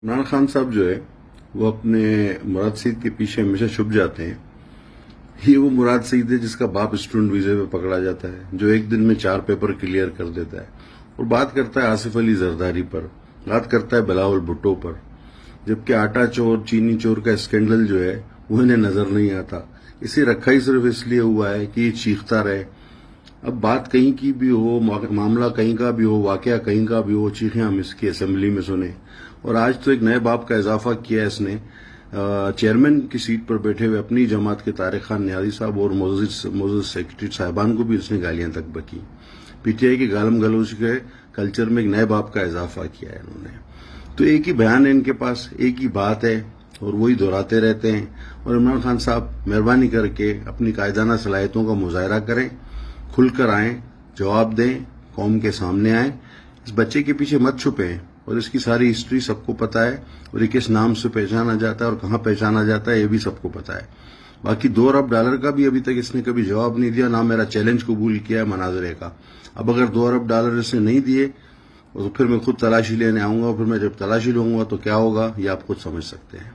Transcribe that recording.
عمران خان صاحب جو ہے وہ اپنے مراد سعید کے پیچھے ہمیشہ چھپ جاتے ہیں۔ یہ وہ مراد سعید ہے جس کا باپ اسٹوڈنٹ ویزے پہ پکڑا جاتا ہے، جو ایک دن میں 4 پیپر کلیئر کر دیتا ہے اور بات کرتا ہے آصف علی زرداری پر، بات کرتا ہے بلاول بھٹو پر، جبکہ آٹا چور چینی چور کا اسکینڈل جو ہے وہ انہیں نظر نہیں آتا۔ اسے رکھا ہی صرف اس لیے ہوا ہے کہ یہ چیختا رہے۔ اب بات کہیں کی بھی ہو، معاملہ کہیں کا بھی ہو، واقعہ کہیں کا بھی ہو، چیخیں ہم اس کی اسمبلی میں سنیں۔ اور آج تو ایک نئے باپ کا اضافہ کیا ہے اس نے، چیئرمین کی سیٹ پر بیٹھے ہوئے اپنی جماعت کے طارق خان نیازی صاحب اور معزز سیکرٹری صاحبان کو بھی اس نے گالیاں تک بکی۔ پی ٹی آئی کی گالم گلوچ کے کلچر میں ایک نئے باپ کا اضافہ کیا ہے انہوں نے۔ تو ایک ہی بیان ہے ان کے پاس، ایک ہی بات ہے اور وہی دہراتے رہتے ہیں۔ اور عمران خان صاحب مہربانی کر کے اپنی قائدانہ صلاحیتوں کا مظاہرہ کریں، کھل کر آئیں، جواب دیں، قوم کے سامنے آئیں۔ اس بچے کے پیچھے مت چھپیں، اور اس کی ساری ہسٹری سب کو پتا ہے، اور یہ کس نام سے پہچانا جاتا ہے اور کہاں پہچانا جاتا ہے یہ بھی سب کو پتا ہے۔ باقی $2 ارب کا بھی ابھی تک اس نے کبھی جواب نہیں دیا، نہ میرا چیلنج قبول کیا ہے مناظرے کا۔ اب اگر $2 ارب اس نے نہیں دیے تو پھر میں خود تلاشی لینے آؤں گا، اور پھر میں جب تلاشی لوں گا تو کیا ہوگا یہ آپ خود سمجھ سکتے ہیں۔